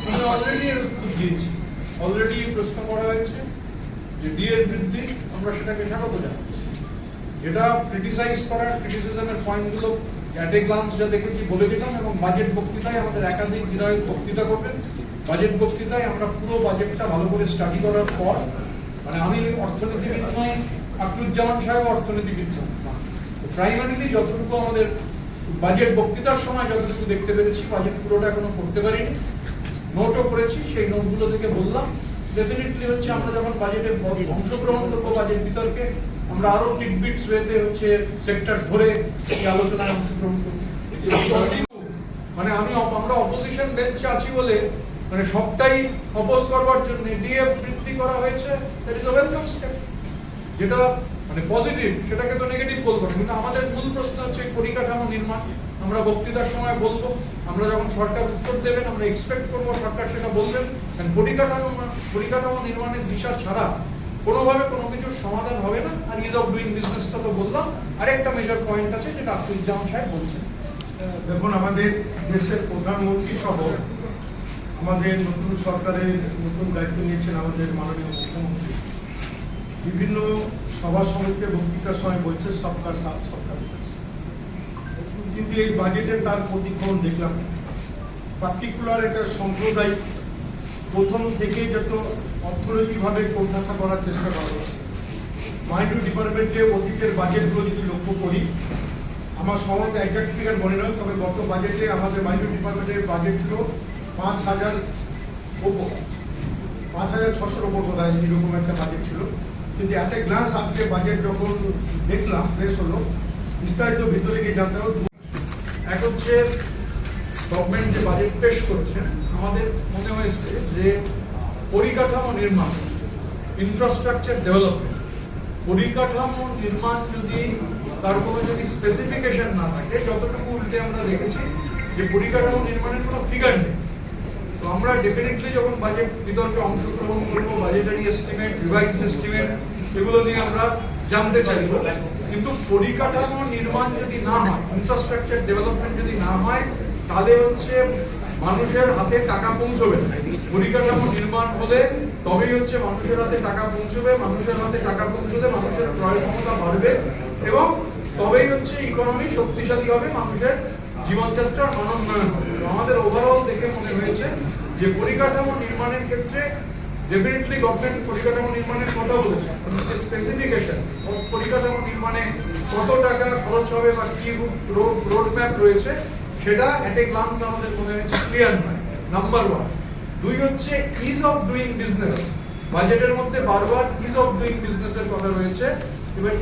আমি অলরেডি এর উত্তর দিয়েছি, অলরেডি প্রশ্ন করা হয়েছে যে ডি এর বৃদ্ধি, আমরা সেটাকে স্বাগত জানাচ্ছি। যেটা ক্রিটিসাইজ করার, ক্রিটিসিজমের পয়েন্টগুলো অ্যাট এ গ্লান্স যা দেখেছি বলে দিলাম, এবং বাজেট বক্তৃতায় আমাদের একাধিক বিধায়ক বক্তৃতা করবেন। বাজেট বক্তৃতায় আমরা পুরো বাজেটটা ভালো করে স্টাডি করার পর, মানে আমি অর্থনীতিবিদ নই, আক্রুজ্জামান সাহেব অর্থনীতিবিদ নন, প্রাইমারিলি যতটুকু আমাদের বাজেট বক্তৃতার সময় যতটুকু দেখতে পেরেছি, বাজেট পুরোটা এখনো করতে পারিনি, নোটও করেছি। সেই নোটগুলো থেকে বললাম ডেফিনেটলি হচ্ছে আমরা যখন বাজেটে অংশগ্রহণ করবো, বাজেট বিতর্কে আমরা আরো টিকবিটস ওয়েতে হচ্ছে সেক্টর ধরে এই আলোচনায় অংশগ্রহণ করব। মানে আমরা অপোজিশন বেঞ্চে আছি বলে মানে সবটাই অপোজ করবার জন্য ডিএফ বৃদ্ধি করা হয়েছে, that is a welcome step. যেটা মানে পজিটিভ, সেটাকে তো নেগেটিভ বলবো না, কিন্তু আমাদের মূল প্রশ্ন হচ্ছে পরিকাঠামো নির্মাণ। আমরা বক্তৃতার সময় বলবো, আমরা যখন সরকার উত্তর দেবেন আমরা এক্সপেক্ট করবো সরকার সেটা বলবেন। পরিকাঠামো নির্মাণের দিশা ছাড়া কোনোভাবে কোনো কিছুর সমাধান হবে না। আর ইজ অফ ডুইং বিজনেসটা তো বললাম, আরেকটা মেজর পয়েন্ট আছে যেটা আক্রুজ্জামান সাহেব বলছেন। দেখুন, আমাদের দেশের প্রধানমন্ত্রী সহ আমাদের নতুন সরকারের নতুন দায়িত্ব নিয়েছেন আমাদের মাননীয় মুখ্যমন্ত্রী। বিভিন্ন সভা সমিতিতে বক্তৃতার সময় বলছে সবকা সাথ সবকা বিকাশ, কিন্তু এই বাজেটে তার প্রতিফলন দেখলাম। পার্টিকুলার একটা সম্প্রদায় প্রথম থেকে যত অর্থনৈতিকভাবে কোণঠাসা করার চেষ্টা করা হচ্ছে। মাইনরিটি ডিপার্টমেন্টে অতীতের বাজেটগুলো যদি লক্ষ্য করি, আমার সময় একজাক্ট ফিগার মনে নয়, তবে গত বাজেটে আমাদের মাইনরিটি ডিপার্টমেন্টের বাজেট ছিল 5,600 ওপর বোধ হয়, এরকম একটা বাজেট ছিল। কিন্তু একটা গ্লান্স আজকে বাজেট যখন দেখলাম, ফ্রেশ হলো, বিস্তারিত ভিতরে গিয়ে জানতে হবে। এক হচ্ছে গভর্নমেন্ট যে বাজেট পেশ করেছেন, আমাদের মনে হয়েছে যে পরিকাঠামো নির্মাণ, ইনফ্রাস্ট্রাকচার ডেভেলপমেন্ট, পরিকাঠামো নির্মাণ যদি তার কোনো যদি স্পেসিফিকেশন না থাকে, যতটুকু উল্টে আমরা দেখেছি যে পরিকাঠামো নির্মাণের কোনো ফিগার নেই। তো আমরা ডেফিনেটলি যখন বাজেট বিতর্কে অংশগ্রহণ করবো, বাজেটারি এস্টিমেট, রিভাইজ এস্টিমেট, এগুলো নিয়ে আমরা জানতে চাইব। কিন্তু পরিকাঠামো নির্মাণ যদি না হয়, ইনফ্রাস্ট্রাকচার ডেভেলপমেন্ট যদি না হয়, তাহলে হচ্ছে মানুষের হাতে টাকা পৌঁছবে না। পরিকাঠামো নির্মাণ হলে তবেই হচ্ছে মানুষের হাতে টাকা পৌঁছবে, মানুষের হাতে টাকা পৌঁছলে মানুষের ক্রয় ক্ষমতা বাড়বে, এবং তবেই হচ্ছে ইকোনমি শক্তিশালী হবে, মানুষের জীবনযাত্রার মানোন্নয়ন হবে। আমাদের ওভারঅল দেখে মনে হয়েছে যে পরিকাঠামো নির্মাণের ক্ষেত্রে ডেফিনেটলি গভর্নমেন্ট পরিকাঠামো নির্মাণের কথা বলেছে, যে স্পেসিফিকেশন পরিকাঠামো নির্মাণে কত টাকা খরচ হবে বা কি রোড ম্যাপ রয়েছে, সেটা এট এ গ্লান্স আমাদের মনে হয়েছে ক্লিয়ার নয়, নাম্বার 1। 2 হচ্ছে ইজ অফ ডুইং বিজনেস। বাজেটের মধ্যে বারবার ইজ অফ ডুইং বিজনেসের কথা রয়েছে। এবার